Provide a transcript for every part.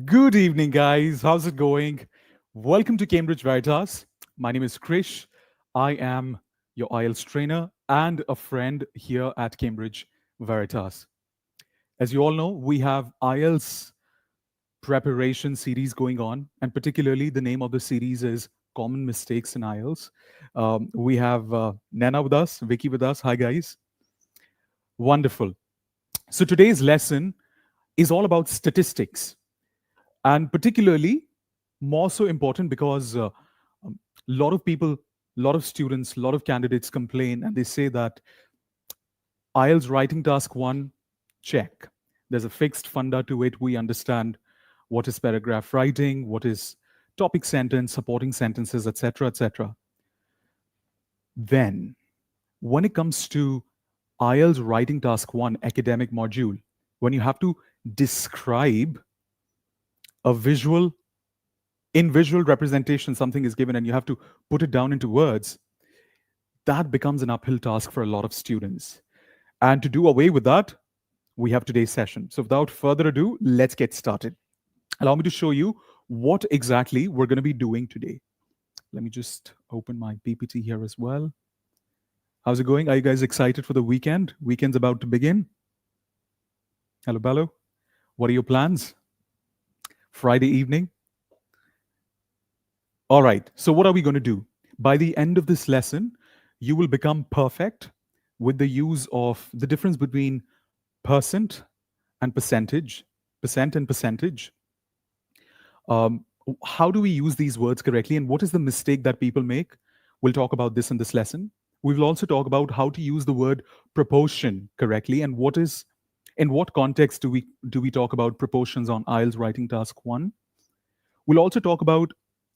Good evening, guys. How's it going? Welcome to Cambridge Veritas. My name is Krish. I am your IELTS trainer and a friend here at Cambridge Veritas. As you all know, we have IELTS preparation series going on, and particularly the name of the series is Common Mistakes in IELTS. We have Nana with us, Vicky with us. Hi, guys. Wonderful. So today's lesson is all about statistics, and particularly more so important because a lot of people, a lot of students, a lot of candidates complain and they say that IELTS writing task one, check. There's a fixed funda to it. We understand what is paragraph writing, what is topic sentence, supporting sentences, etc., etc. Then, when it comes to IELTS writing task one, academic module, when you have to describe a visual in visual representation, something is given and you have to put it down into words, that becomes an uphill task for a lot of students. And to do away with that, we have today's session. So without further ado, let's get started. Allow me to show you what exactly we're going to be doing today. Let me just open my PPT here as well. How's it going? Are you guys excited for the weekend? Weekend's about to begin. Hello, Bello. What are your plans? Friday evening? All right. So what are we going to do? By the end of this lesson, you will become perfect with the use of the difference between percent and percentage, percent and percentage. Um, how do we use these words correctly, and what is the mistake that people make? We'll talk about this in this lesson. We will also talk about how to use the word proportion correctly, and in what context do we talk about proportions on IELTS writing task one. We'll also talk about,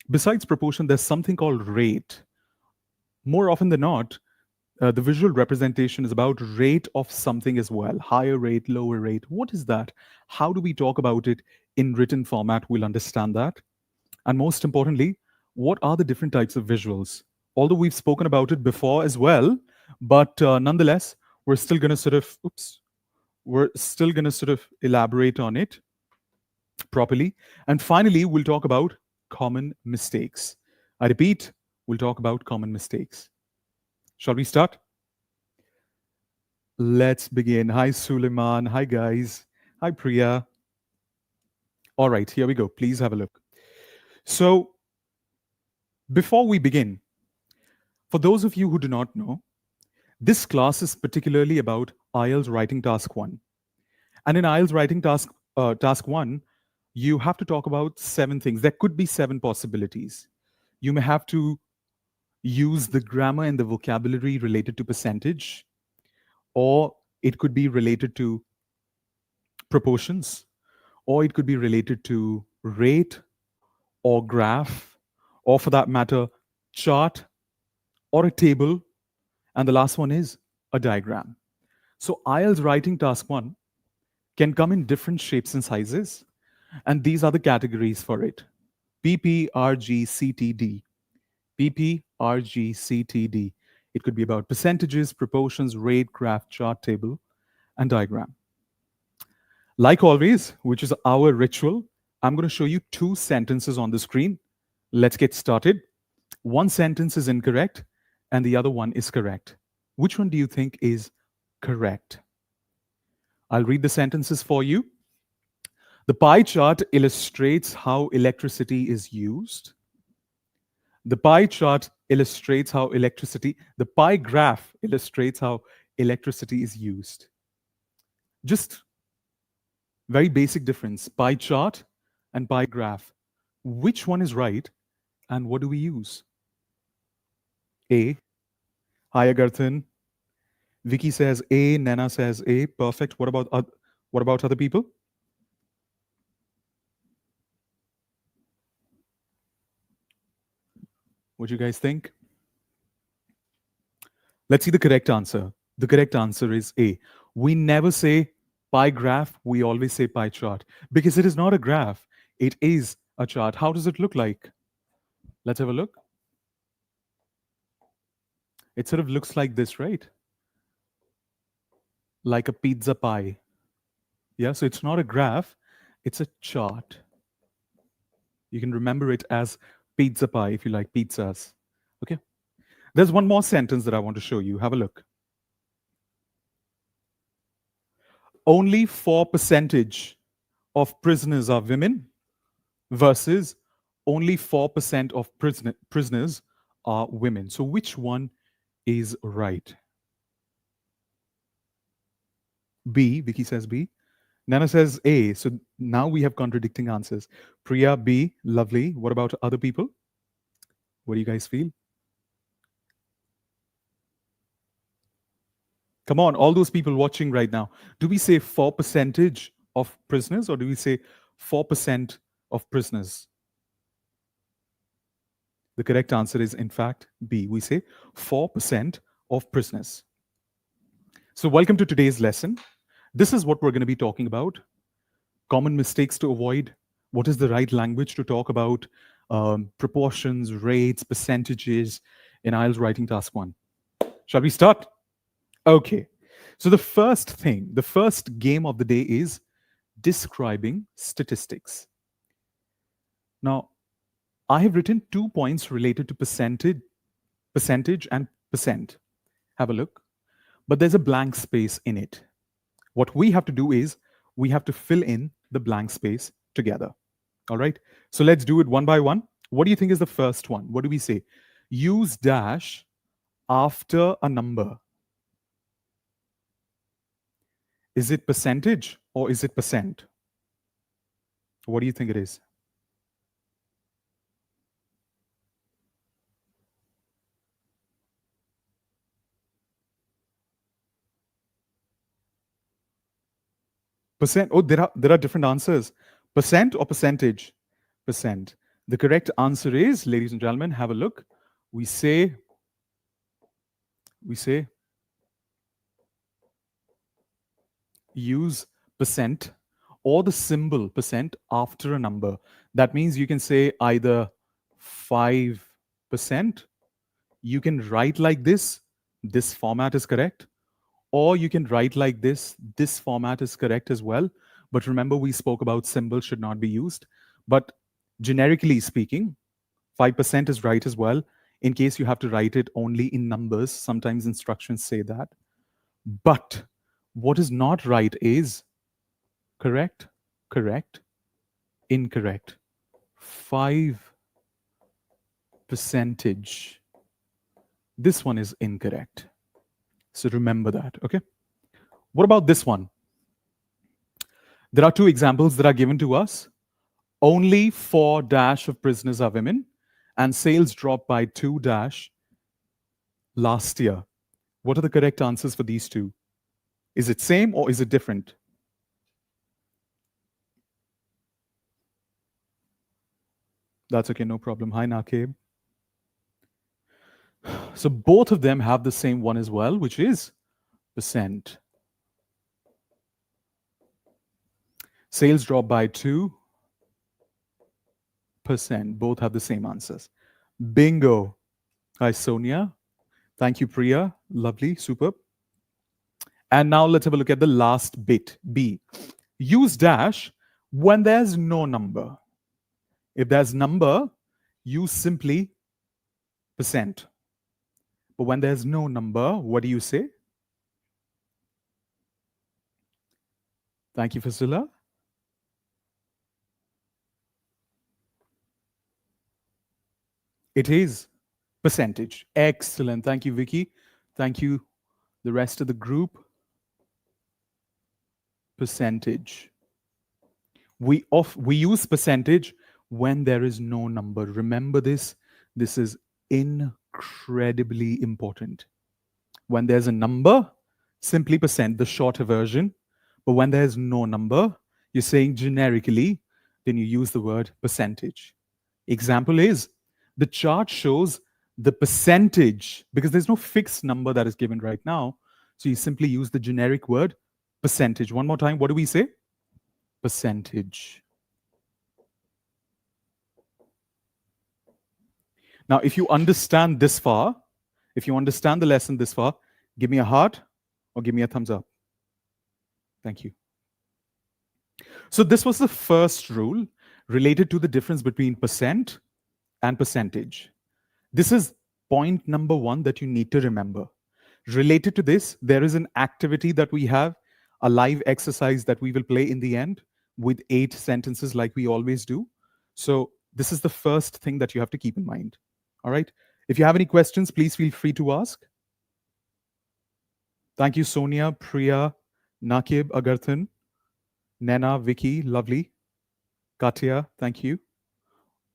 besides proportion, there's something called rate. More often than not, the visual representation is about rate of something as well. Higher rate, lower rate. What is that? How do we talk about it in written format? We'll understand that. And most importantly, what are the different types of visuals? Although we've spoken about it before as well, but nonetheless, we're still going to sort of elaborate on it properly. And finally, we'll talk about common mistakes. I repeat, we'll talk about common mistakes. Shall we start? Let's begin. Hi, Suleiman. Hi, guys. Hi, Priya. All right, here we go. Please have a look. So, before we begin, for those of you who do not know, this class is particularly about IELTS Writing Task 1. And in IELTS Writing Task 1, you have to talk about 7 things. There could be 7 possibilities. You may have to use the grammar and the vocabulary related to percentage, or it could be related to proportions, or it could be related to rate or graph, or for that matter, chart or a table. And the last one is a diagram. So IELTS writing task 1 can come in different shapes and sizes. And these are the categories for it. PP, RG, CTD. PP, RG, CTD. It could be about percentages, proportions, rate, graph, chart, table, and diagram. Like always, which is our ritual, I'm going to show you 2 sentences on the screen. Let's get started. One sentence is incorrect and the other one is correct. Which one do you think is correct? I'll read the sentences for you. The pie chart illustrates how electricity is used. The pie chart illustrates how the pie graph illustrates how electricity is used. Just very basic difference, pie chart and pie graph. Which one is right and what do we use? A. Hi, Agarthan. Vicky says A, Nana says A. Perfect. What about other people? What do you guys think? Let's see the correct answer. The correct answer is A. We never say pie graph, we always say pie chart because it is not a graph, it is a chart. How does it look like? Let's have a look. It sort of looks like this, right? Like a pizza pie. Yeah, so it's not a graph, it's a chart. You can remember it as pizza pie if you like pizzas. Okay. There's one more sentence that I want to show you. Have a look. Only 4% of prisoners are women versus only 4% of prisoners are women. So which one is right? B. Vicky says B. Nana says A. So now we have contradicting answers. Priya, B. Lovely. What about other people? What do you guys feel? Come on, all those people watching right now. Do we say 4% of prisoners or do we say 4% of prisoners? The correct answer is, in fact, B. We say 4% of prisoners. So, welcome to today's lesson. This is what we're going to be talking about: common mistakes to avoid, what is the right language to talk about, proportions, rates, percentages in IELTS Writing Task 1. Shall we start? Okay. So, the first thing, the first game of the day is describing statistics. Now, I have written 2 points related to percentage and percent. Have a look. But there's a blank space in it. What we have to do is we have to fill in the blank space together. All right. So let's do it one by one. What do you think is the first one? What do we say? Use dash after a number. Is it percentage or is it percent? What do you think it is? Percent. Oh, there are different answers. Percent or percentage? Percent. The correct answer is, ladies and gentlemen, have a look. We say use percent or the symbol percent after a number. That means you can say either 5%, you can write like this format is correct, or you can write like this format is correct as well. But remember, we spoke about symbols should not be used. But generically speaking, 5% is right as well. In case you have to write it only in numbers, sometimes instructions say that. But what is not right is correct, correct, incorrect. 5 percentage. This one is incorrect. So remember that, okay? What about this one? There are 2 examples that are given to us. Only 4 dash of prisoners are women, and sales dropped by 2 dash last year. What are the correct answers for these 2? Is it same or is it different? That's okay, no problem. Hi, Nakib. So both of them have the same one as well, which is percent. Sales drop by 2%. Both have the same answers. Bingo. Hi, Sonia. Thank you, Priya. Lovely, superb. And now let's have a look at the last bit, B. Use dash when there's no number. If there's number, use simply percent. But when there's no number, what do you say? Thank you, Fasila. It is percentage. Excellent. Thank you, Vicky. Thank you, the rest of the group. Percentage. We use percentage when there is no number. Remember this. This is incredibly important. When there's a number, simply percent, the shorter version. But when there's no number, you're saying generically, then you use the word percentage. Example is, the chart shows the percentage, because there's no fixed number that is given right now. So you simply use the generic word percentage. One more time, what do we say? Percentage. Now, if you understand this far, if you understand the lesson this far, give me a heart or give me a thumbs up. Thank you. So this was the first rule. related to the difference between percent and percentage. This is point number one that you need to remember. Related to this, there is an activity that we have, a live exercise that we will play in the end with 8 sentences, like we always do. So, this is the first thing that you have to keep in mind. All right. If you have any questions, please feel free to ask. Thank you, Sonia, Priya, Nakib, Agarthan, Nana, Vicky, lovely. Katya, thank you.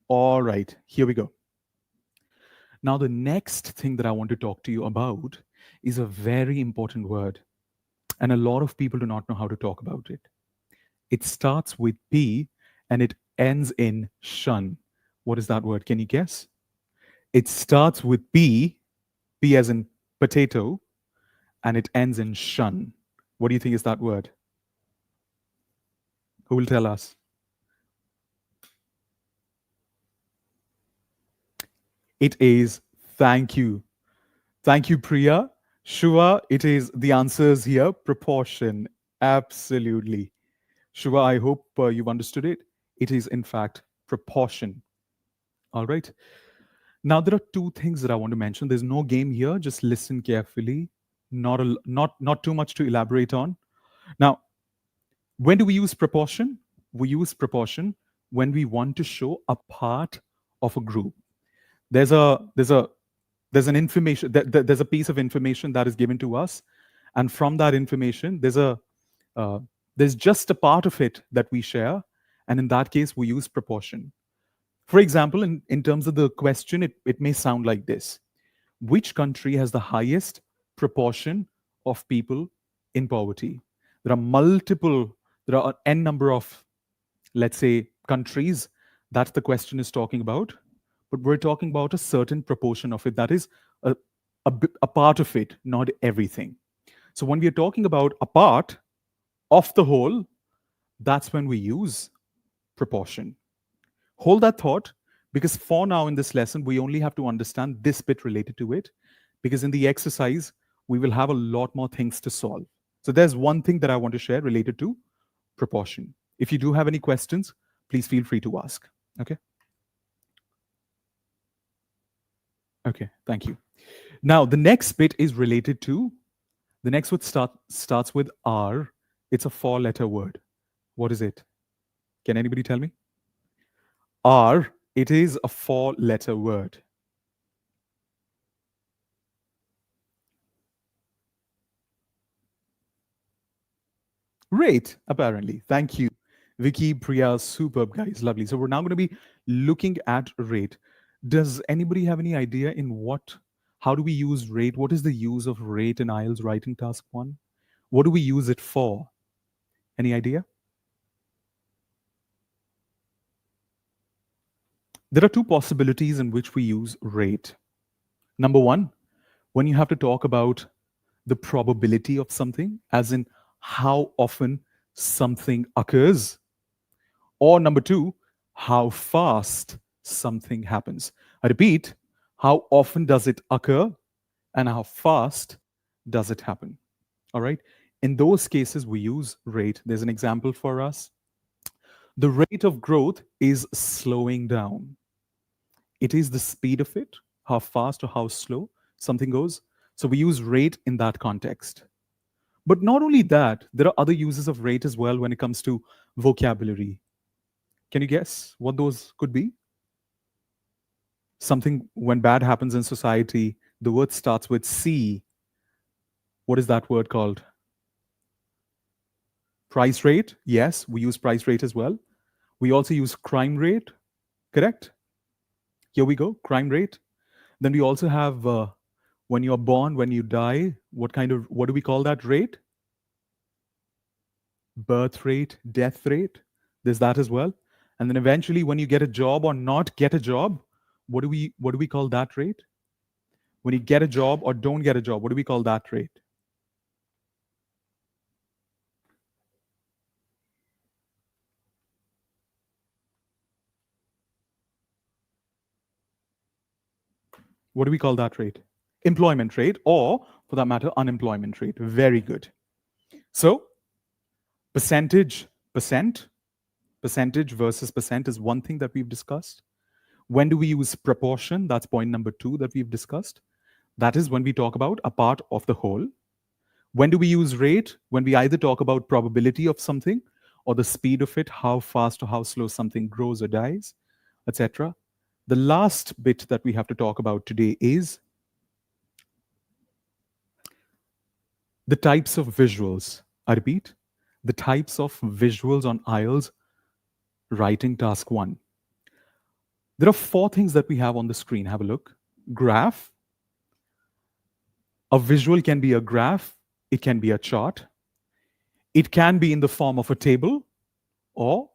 All right, here we go. Now, the next thing that I want to talk to you about is a very important word, and a lot of people do not know how to talk about it. It starts with P and it ends in shun. What is that word? Can you guess? It starts with P, P as in potato, and it ends in shun. What do you think is that word? Who will tell us? It is thank you. Thank you, Priya. Shua, it is the answers here proportion. Absolutely. Shua, I hope you've understood it. It is, in fact, proportion. All right. Now, there are two things that I want to mention. There's no game here. Just listen carefully. Not too much to elaborate on. Now, when do we use proportion? We use proportion when we want to show a part of a group. There's an information, there's a piece of information that is given to us, and from that information there's just a part of it that we share, and in that case we use proportion. For example, in terms of the question, it may sound like this: which country has the highest proportion of people in poverty? There are n number of, let's say, countries that the question is talking about, but we're talking about a certain proportion of it. That is a part of it, not everything. So when we are talking about a part of the whole, that's when we use proportion. Hold that thought, because for now in this lesson, we only have to understand this bit related to it, because in the exercise, we will have a lot more things to solve. So there's one thing that I want to share related to proportion. If you do have any questions, please feel free to ask. Okay? Okay, thank you. Now, the next bit is related to, the next word starts with R. It's a 4-letter word. What is it? Can anybody tell me? R, it is a 4-letter word. Rate, apparently. Thank you. Vicky, Priya, superb guys, lovely. So we're now going to be looking at rate. Does anybody have any idea how do we use rate? What is the use of rate in IELTS Writing Task 1? What do we use it for? Any idea? There are two possibilities in which we use rate. Number one, when you have to talk about the probability of something, as in how often something occurs. Or number two, how fast something happens. I repeat, how often does it occur and how fast does it happen? All right. In those cases, we use rate. There's an example for us. The rate of growth is slowing down. It is the speed of it, how fast or how slow something goes. So we use rate in that context. But not only that, there are other uses of rate as well when it comes to vocabulary. Can you guess what those could be? Something when bad happens in society, the word starts with C. What is that word called? Price rate. Yes, we use price rate as well. We also use crime rate, correct? Here we go, crime rate. Then we also have when you're born, when you die, what do we call that rate? Birth rate, death rate. There's that as well. And then eventually when you get a job or not get a job, what do we call that rate? When you get a job or don't get a job, what do we call that rate? What do we call that rate? Employment rate, or for that matter, unemployment rate. Very good. So, percentage, percent, Percentage versus percent is one thing that we've discussed. When do we use proportion? That's point number two that we've discussed. That is when we talk about a part of the whole. When do we use rate? When we either talk about probability of something or the speed of it, how fast or how slow something grows or dies, etc. The last bit that we have to talk about today is the types of visuals. I repeat, the types of visuals on IELTS Writing Task 1. There are four things that we have on the screen. Have a look. Graph. A visual can be a graph, it can be a chart, it can be in the form of a table or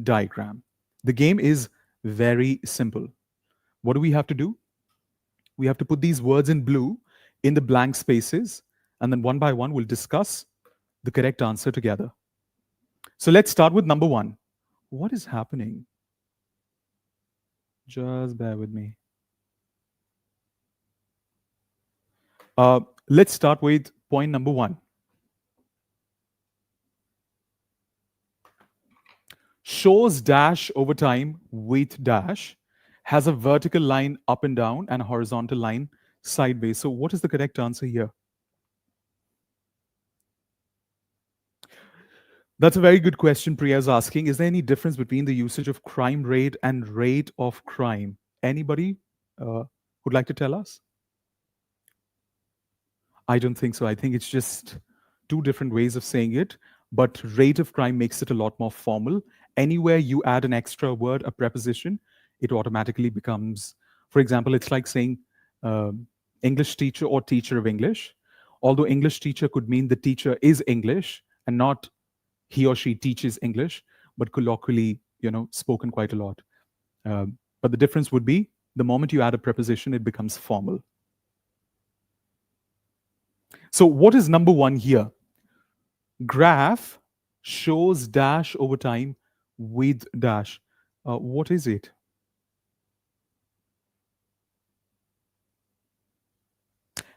diagram. The game is very simple. What do we have to do? We have to put these words in blue in the blank spaces, and then one by one, we'll discuss the correct answer together. So let's start with number one. What is happening? Just bear with me. Let's start with point number one. Shows dash over time with dash, has a vertical line up and down and a horizontal line sideways. So what is the correct answer here? That's a very good question Priya is asking. Is there any difference between the usage of crime rate and rate of crime? Anybody would like to tell us? I don't think so. I think it's just two different ways of saying it, but rate of crime makes it a lot more formal. Anywhere you add an extra word, a preposition, it automatically becomes, for example, it's like saying English teacher or teacher of English. Although English teacher could mean the teacher is English and not he or she teaches English, but colloquially, spoken quite a lot. But the difference would be the moment you add a preposition, it becomes formal. So what is number one here? Graph shows dash over time with dash. What is it?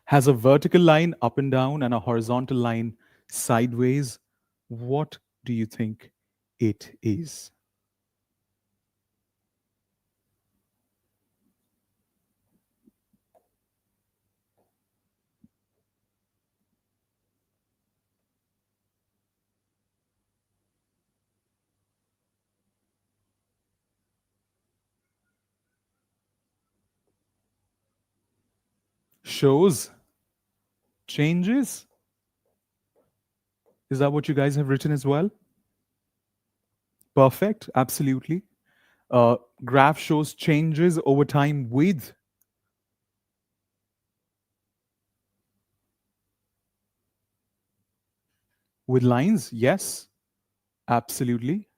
Has a vertical line up and down and a horizontal line sideways. What do you think it is? Shows changes. Is that what you guys have written as well? Perfect. Absolutely. Graph shows changes over time with lines. Yes, absolutely.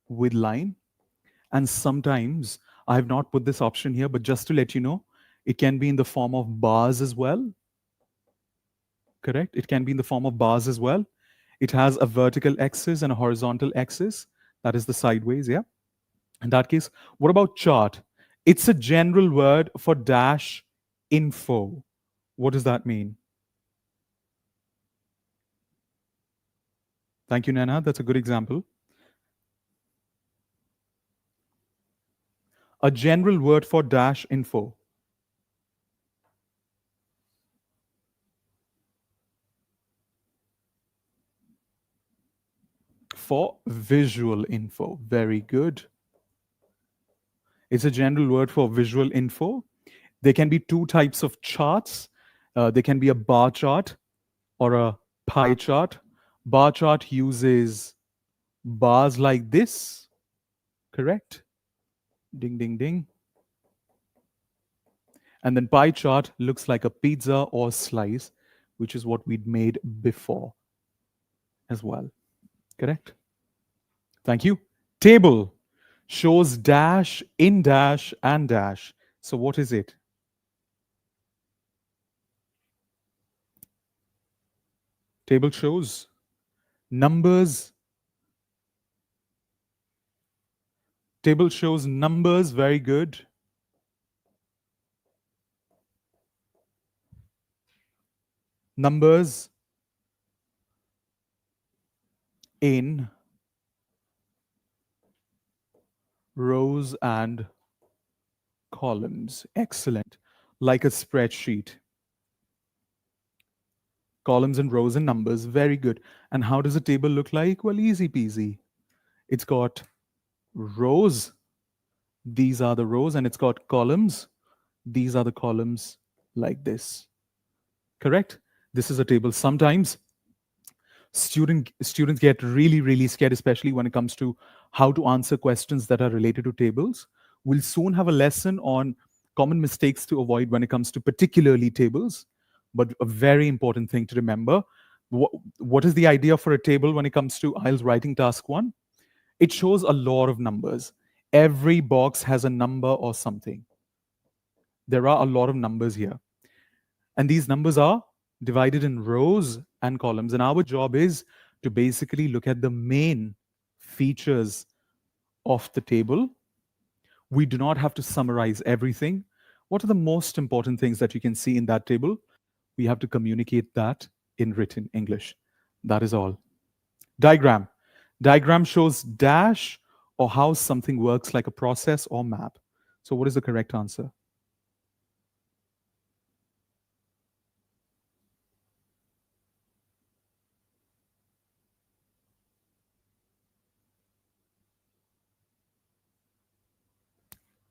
With line. And sometimes I have not put this option here, but just to let you know, it can be in the form of bars as well. Correct? It can be in the form of bars as well. It has a vertical axis and a horizontal axis. That is the sideways, yeah? In that case, what about chart? It's a general word for dash info. What does that mean? Thank you, Nana. That's a good example. A general word for dash info. For visual info. Very good. It's a general word for visual info. There can be two types of charts. There can be a bar chart or a pie chart. Bar chart uses bars like this, correct? Ding, ding, ding. And then pie chart looks like a pizza or slice, which is what we'd made before as well, correct? Thank you. Table shows dash, in dash, and dash. So what is it? Table shows numbers. Table shows numbers, very good. Numbers in rows and columns. Excellent. Like a spreadsheet. Columns and rows and numbers. Very good. And how does a table look like? Well, easy peasy. It's got rows. These are the rows, and it's got columns. These are the columns like this. Correct? This is a table. Sometimes students get really scared, especially when it comes to how to answer questions that are related to tables. We'll soon have a lesson on common mistakes to avoid when it comes to particularly tables. But a very important thing to remember, what is the idea for a table when it comes to IELTS writing task 1? It shows a lot of numbers. Every box has a number or something. There are a lot of numbers here, and these numbers are divided in rows and columns. And our job is to basically look at the main features of the table. We do not have to summarize everything. What are the most important things that you can see in that table? We have to communicate that in written English. That is all. Diagram. Diagram shows dash or how something works, like a process or map. So what is the correct answer?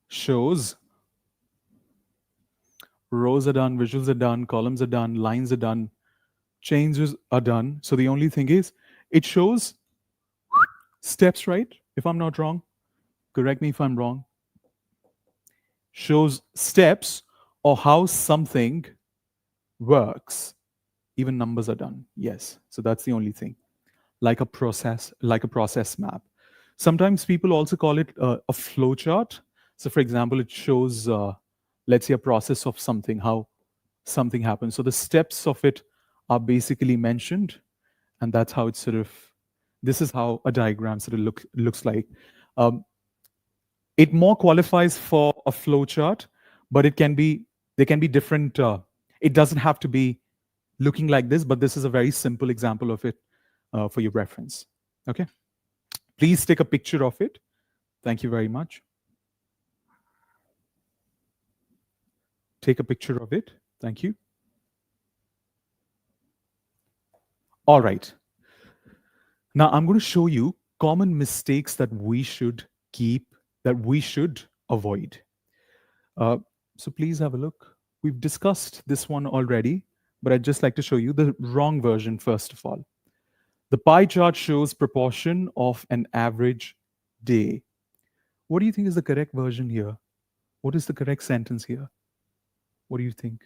Shows rows are done, visuals are done, columns are done, lines are done, changes are done. So the only thing is, it shows steps, right? If I'm not wrong, correct me if I'm wrong. Shows steps or how something works. Even numbers are done. Yes. So that's the only thing. Like a process map. Sometimes people also call it a flow chart. So for example, it shows, let's say, a process of something, how something happens. So the steps of it are basically mentioned, and that's how it's sort of, this is how a diagram sort of looks like. Um, it more qualifies for a flow chart, but there can be different, it doesn't have to be looking like this, but this is a very simple example of it for your reference. Okay? Please take a picture of it. Thank you very much. Take a picture of it. Thank you. All right. Now I'm going to show you common mistakes that we should avoid. So please have a look. We've discussed this one already, but I'd just like to show you the wrong version first of all. The pie chart shows proportion of an average day. What do you think is the correct version here? What is the correct sentence here? What do you think?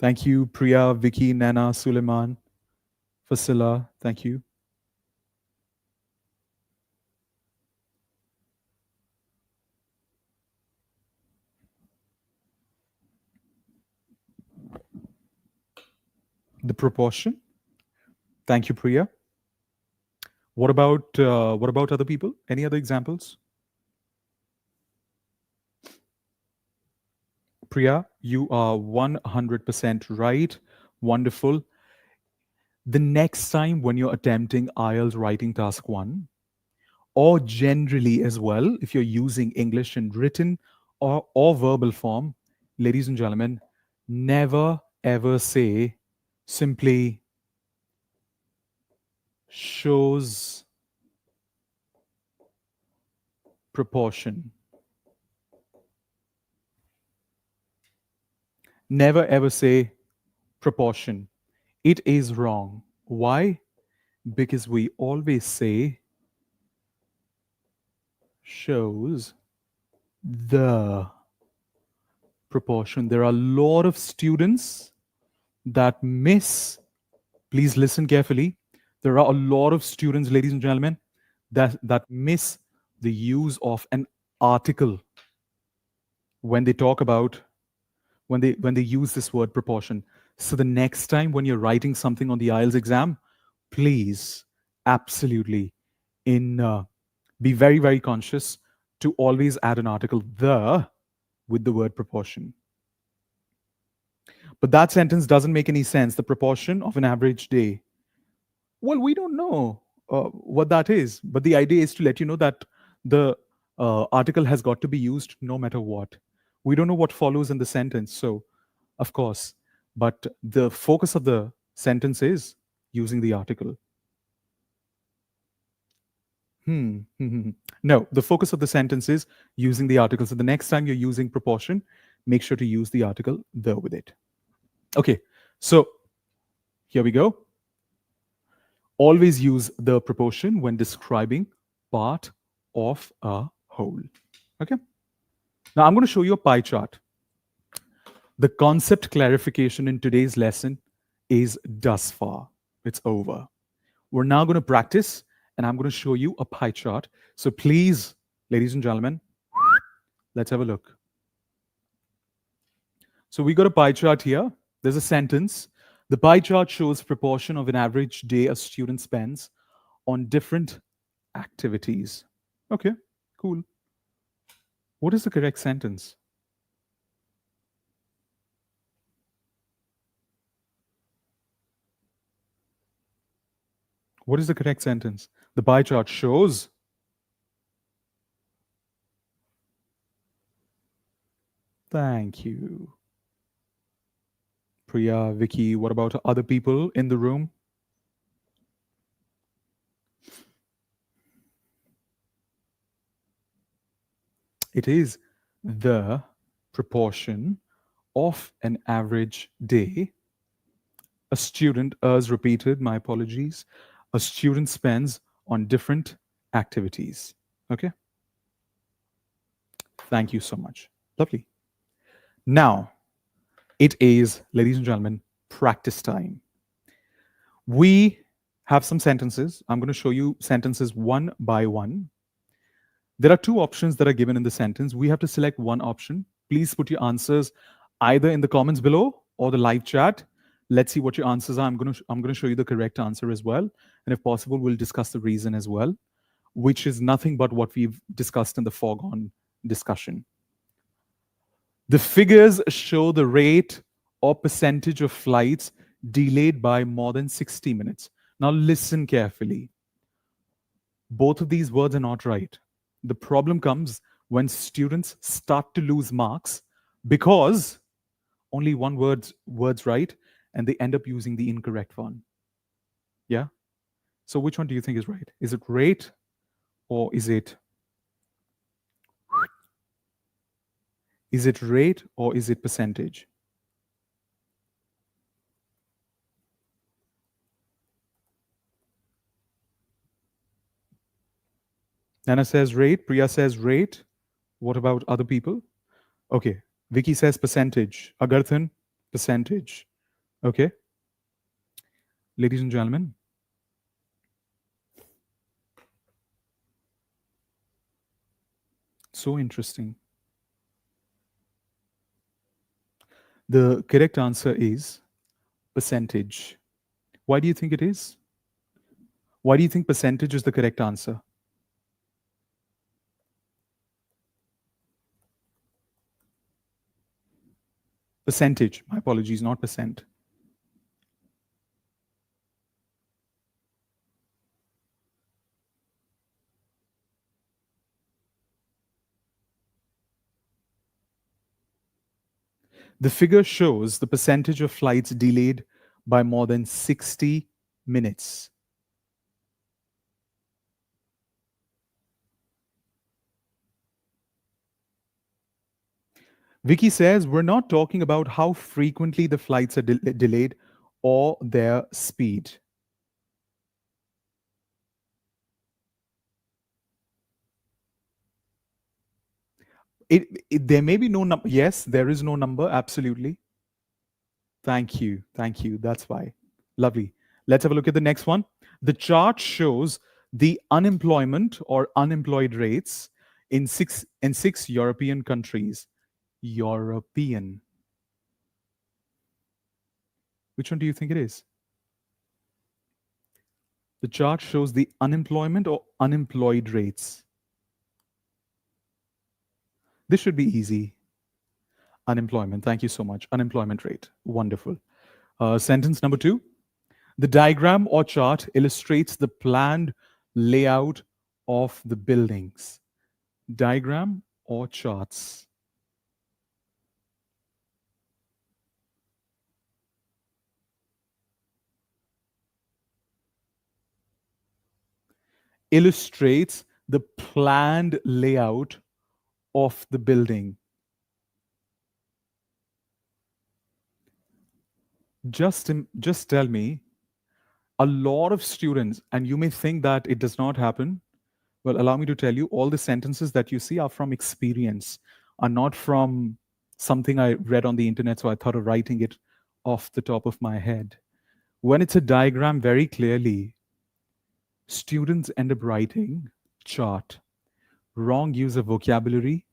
Thank you, Priya, Vicky, Nana, Suleiman, Fasila. Thank you. The proportion. Thank you, Priya. What about other people? Any other examples? Priya, you are 100% right. Wonderful. The next time when you're attempting IELTS writing task 1, or generally as well, if you're using English in written or verbal form, ladies and gentlemen, never ever say simply shows proportion. Never ever say proportion. It is wrong. Why? Because we always say shows the proportion. There are a lot of students that miss, please listen carefully. There are a lot of students, ladies and gentlemen, that miss the use of an article when they talk about, when they use this word proportion. So the next time when you're writing something on the IELTS exam, please absolutely be very conscious to always add an article the with the word proportion. But that sentence doesn't make any sense. The proportion of an average day. Well, we don't know. what that is. But the idea is to let you know that the article has got to be used no matter what. We don't know what follows in the sentence, so of course, but the focus of the sentence is using the article. No, the focus of the sentence is using the article. So the next time you're using proportion, make sure to use the article the with it. Okay, so here we go. Always use the proportion when describing part of a whole. Okay. Now I'm going to show you a pie chart. The concept clarification in today's lesson is thus far. It's over. We're now going to practice and I'm going to show you a pie chart. So please, ladies and gentlemen, let's have a look. So we got a pie chart here. There's a sentence. The pie chart shows proportion of an average day a student spends on different activities. Okay, cool. What is the correct sentence? What is the correct sentence? The pie chart shows. Thank you. Priya, Vicky, what about other people in the room? It is the proportion of an average day a student, as repeated, my apologies, a student spends on different activities. Okay? Thank you so much. Lovely. Now, it is, ladies and gentlemen, practice time. We have some sentences. I'm going to show you sentences one by one. There are two options that are given in the sentence. We have to select one option. Please put your answers either in the comments below or the live chat. Let's see what your answers are. I'm going to show you the correct answer as well. And if possible, we'll discuss the reason as well, which is nothing but what we've discussed in the foregone discussion. The figures show the rate or percentage of flights delayed by more than 60 minutes. Now listen carefully. Both of these words are not right. The problem comes when students start to lose marks because only one word's right and they end up using the incorrect one. Yeah? So which one do you think is right? Is it rate or is it rate or is it percentage? Nana says rate, Priya says rate. What about other people? Okay. Vicky says percentage. Agarthan, percentage. Okay. Ladies and gentlemen, so interesting. The correct answer is percentage. Why do you think it is? Why do you think percentage is the correct answer? Percentage. My apologies, not percent. The figure shows the percentage of flights delayed by more than 60 minutes. Vicky says we're not talking about how frequently the flights are delayed or their speed. There may be no number. Yes, there is no number. Absolutely. Thank you. Thank you. That's why. Lovely. Let's have a look at the next one. The chart shows the unemployment or unemployed rates in six European countries. European. Which one do you think it is? The chart shows the unemployment or unemployed rates. This should be easy. Unemployment. Thank you so much. Unemployment rate. Wonderful. Sentence number 2. The diagram or chart illustrates the planned layout of the buildings. Diagram or charts illustrates the planned layout of the building. Just tell me, a lot of students, and you may think that it does not happen. Well, allow me to tell you, all the sentences that you see are from experience, are not from something I read on the internet, so I thought of writing it off the top of my head. When it's a diagram, very clearly, students end up writing chart, wrong use of vocabulary,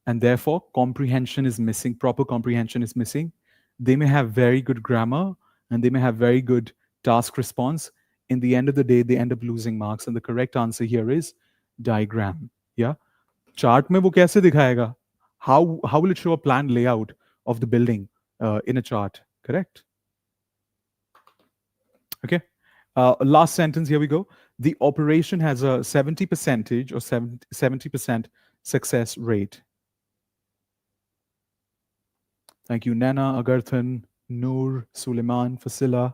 and therefore comprehension is missing, proper comprehension is missing. They may have very good grammar and they may have very good task response. In the end of the day, they end up losing marks. And the correct answer here is diagram. Yeah. Chart mein wo kaise dikhayega? How will it show a planned layout of the building in a chart? Correct. Okay. Last sentence, here we go. The operation has a 70 percentage or 70% success rate. Thank you, Nana, Agarthan, Noor, Suleiman, Fasila.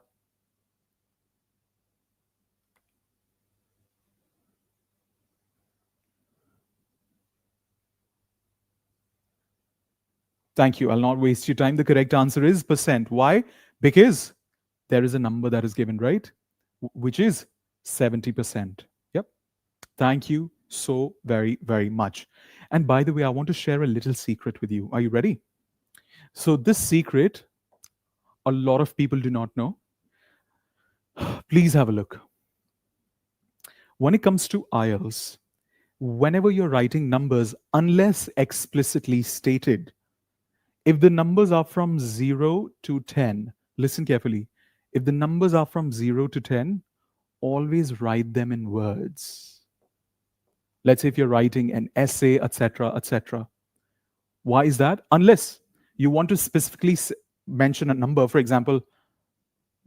Thank you. I'll not waste your time. The correct answer is percent. Why? Because there is a number that is given, right? Which is 70%. Yep. Thank you so very, very much. And by the way, I want to share a little secret with you. Are you ready? So, this secret, a lot of people do not know. Please have a look. When it comes to IELTS, whenever you're writing numbers, unless explicitly stated, if the numbers are from 0 to 10, listen carefully. If the numbers are from 0 to 10, always write them in words. Let's say if you're writing an essay, etc., etc. Why is that? Unless you want to specifically mention a number, for example,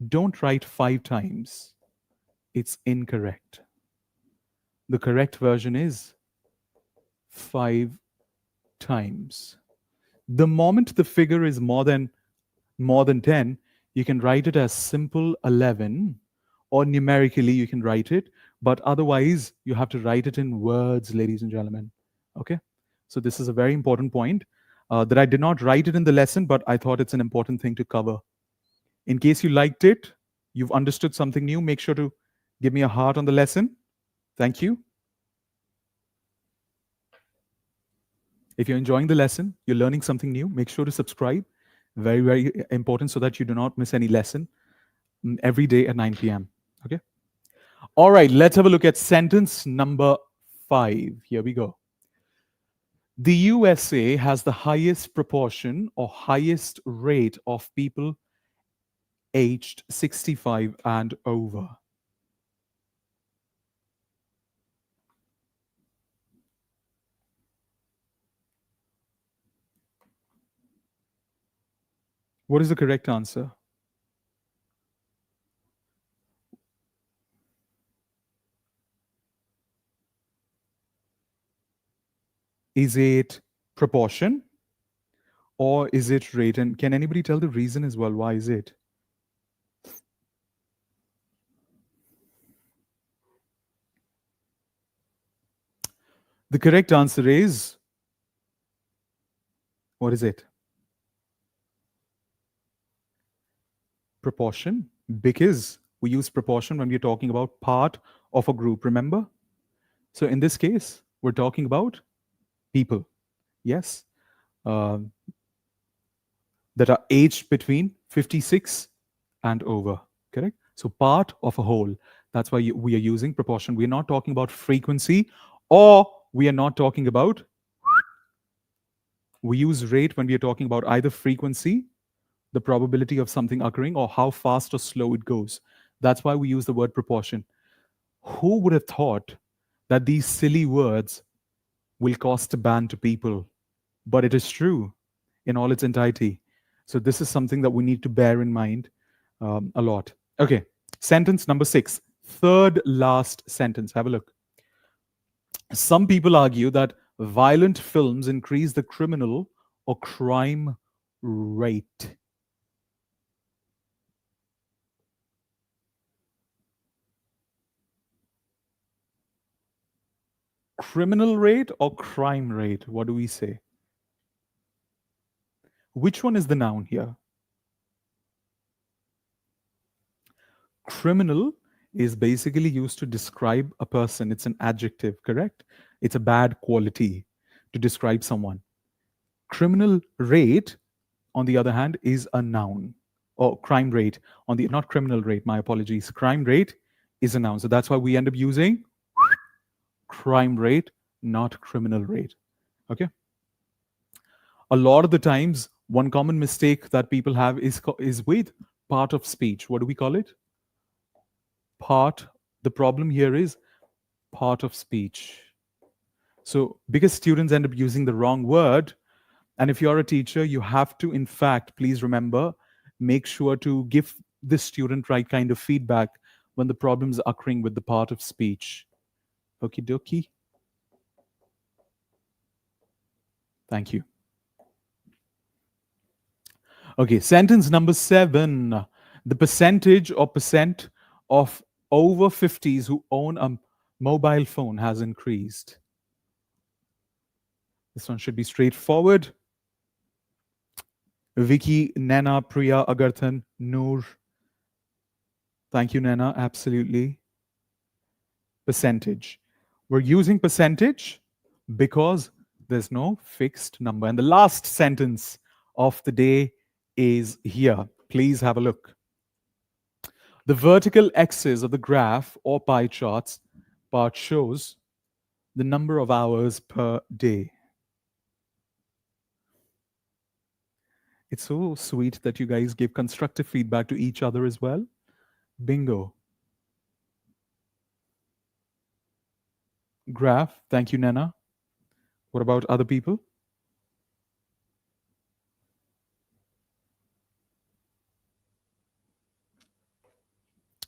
don't write 5 times. It's incorrect. The correct version is 5 times. The moment the figure is more than 10, you can write it as simple 11, or numerically you can write it, but otherwise you have to write it in words, ladies and gentlemen. Okay? So this is a very important point that I did not write it in the lesson, but I thought it's an important thing to cover. In case you liked it, you've understood something new, make sure to give me a heart on the lesson. Thank you. If you're enjoying the lesson, you're learning something new, make sure to subscribe. Very, very important so that you do not miss any lesson every day at 9 p.m. Okay? All right, let's have a look at sentence number 5. Here we go. The USA has the highest proportion or highest rate of people aged 65 and over. What is the correct answer? Is it proportion or is it rate? And can anybody tell the reason as well? Why is it? The correct answer is, what is it? Proportion, because we use proportion when we're talking about part of a group, remember? So in this case, we're talking about people, yes, that are aged between 56 and over, correct? So part of a whole. That's why we are using proportion. We're not talking about frequency, or we are not talking about, we use rate when we are talking about either frequency, the probability of something occurring, or how fast or slow it goes. That's why we use the word proportion. Who would have thought that these silly words will cost a ban to people? But it is true in all its entirety. So this is something that we need to bear in mind a lot. Okay, Sentence number 6, third last sentence. Have a look. Some people argue that violent films increase the criminal or crime rate. Criminal rate or crime rate? What do we say? Which one is the noun here? Criminal is basically used to describe a person. It's an adjective, correct? It's a bad quality to describe someone. Criminal rate, on the other hand, is a noun. Or crime rate, on the not criminal rate, my apologies. Crime rate is a noun. So that's why we end up using crime rate, not criminal rate. Okay? A lot of the times, one common mistake that people have is with part of speech. What do we call it? Part. The problem here is part of speech. So because students end up using the wrong word, and if you're a teacher, you have to, in fact, please remember, make sure to give the student right kind of feedback when the problems are occurring with the part of speech. Okie dokie. Thank you. Okay, sentence number 7. The percentage or percent of over 50s who own a mobile phone has increased. This one should be straightforward. Vicky, Nana, Priya, Agarthan, Noor. Thank you, Nana. Absolutely. Percentage. We're using percentage because there's no fixed number. And the last sentence of the day is here. Please have a look. The vertical axis of the graph or pie charts part shows the number of hours per day. It's so sweet that you guys give constructive feedback to each other as well. Bingo. Graph. Thank you, Nana. What about other people?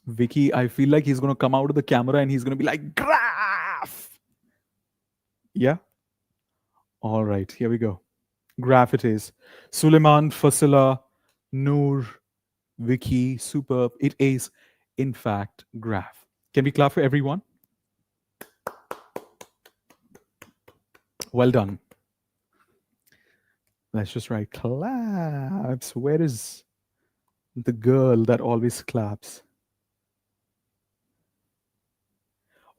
Vicky, I feel like he's going to come out of the camera and he's going to be like, graph. Yeah? All right, here we go. Graph it is. Suleiman, Fasila, Noor, Vicky, superb. It is, in fact, graph. Can we clap for everyone? Well done. Let's just write claps. Where is the girl that always claps?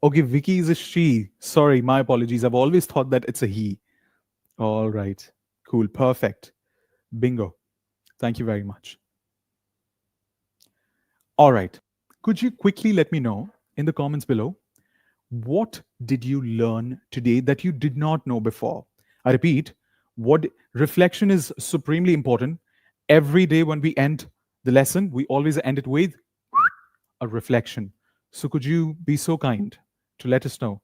Okay, Vicky is a she. Sorry, my apologies. I've always thought that it's a he. All right. Cool. Perfect. Bingo. Thank you very much. All right. Could you quickly let me know in the comments below, what did you learn today that you did not know before? I repeat, what reflection is supremely important. Every day when we end the lesson, we always end it with a reflection. So could you be so kind to let us know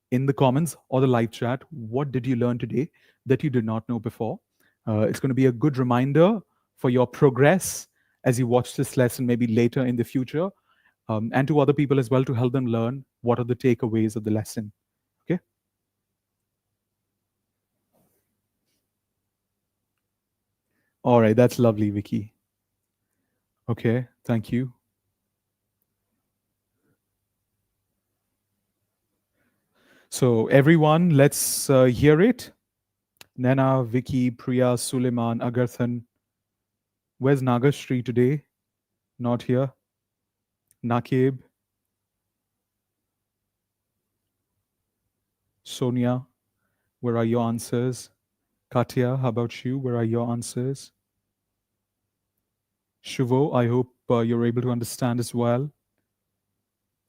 in the comments or the live chat, what did you learn today that you did not know before? It's going to be a good reminder for your progress as you watch this lesson maybe later in the future, and to other people as well, to help them learn what are the takeaways of the lesson. Okay? All right, that's lovely, Vicky. Okay, thank you. So everyone, let's hear it. Nana, Vicky, Priya, Suleiman, Agarthan. Where's Nagashri today? Not here. Nakib, Sonia, where are your answers? Katya, how about you? Where are your answers? Shuvo, I hope you're able to understand as well.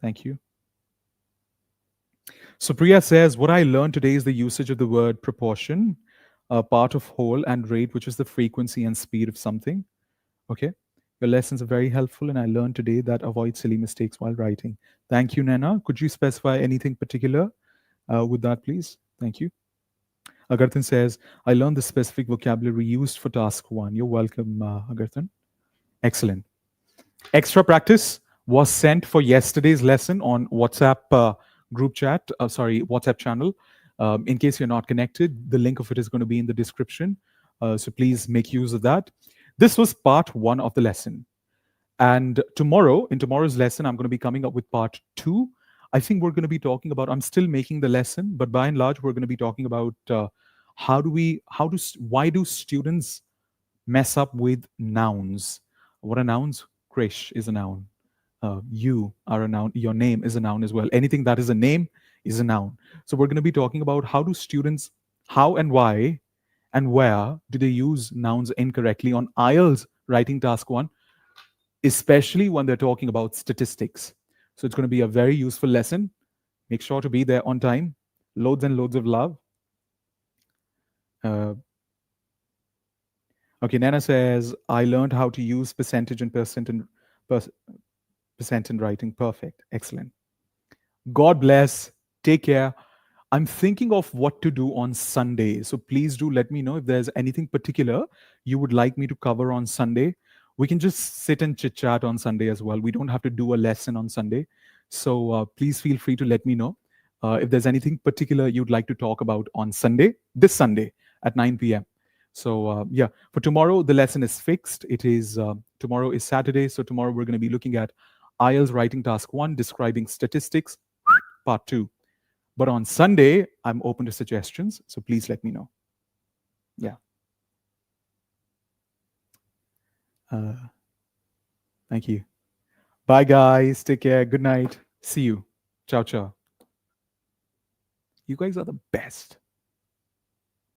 Thank you. So Priya says, what I learned today is the usage of the word proportion, part of whole, and rate, which is the frequency and speed of something. Okay. Your lessons are very helpful, and I learned today that avoid silly mistakes while writing. Thank you, Nana. Could you specify anything particular with that, please? Thank you. Agarthan says, I learned the specific vocabulary used for task 1. You're welcome, Agarthan. Excellent. Extra practice was sent for yesterday's lesson on WhatsApp group chat, sorry, WhatsApp channel. In case you're not connected, the link of it is going to be in the description. So please make use of that. This was part one of the lesson. And tomorrow, in tomorrow's lesson, I'm going to be coming up with part two. I think we're going to be talking about, I'm still making the lesson, but by and large, we're going to be talking about why do students mess up with nouns? What are nouns? Krish is a noun. You are a noun. Your name is a noun as well. Anything that is a name is a noun. So we're going to be talking about how do students, how and why and where do they use nouns incorrectly on IELTS writing task one, especially when they're talking about statistics. So it's going to be a very useful lesson. Make sure to be there on time. Loads and loads of love. Uh, okay, Nana says, I learned how to use percentage and per- percent in writing. Perfect. Excellent. God bless. Take care. I'm thinking of what to do on Sunday. So please do let me know if there's anything particular you would like me to cover on Sunday. We can just sit and chit chat on Sunday as well. We don't have to do a lesson on Sunday. So please feel free to let me know if there's anything particular you'd like to talk about on Sunday, this Sunday at 9 p.m. So yeah, for tomorrow, the lesson is fixed. It is tomorrow is Saturday. So tomorrow we're going to be looking at IELTS writing task one, describing statistics, part two. But on Sunday, I'm open to suggestions. So please let me know. Yeah. Uh, thank you. Bye, guys. Take care. Good night. See you. Ciao, ciao. You guys are the best.